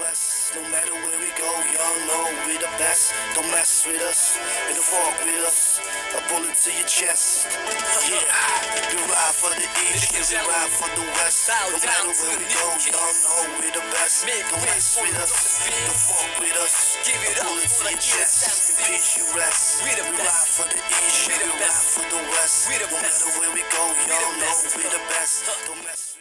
West. No matter where we go, y'all know we the best. Don't mess with us, and fuck with us. A bullet to your chest. Yeah, we ride for the East, yeah, we ride for the West. No matter where we go, y'all know we the best. Don't mess with us, don't fuck with us. A bullet to your chest, in peace you rest. We ride for the East, yeah, we ride for the West. No matter where we go, y'all know we the best. Don't mess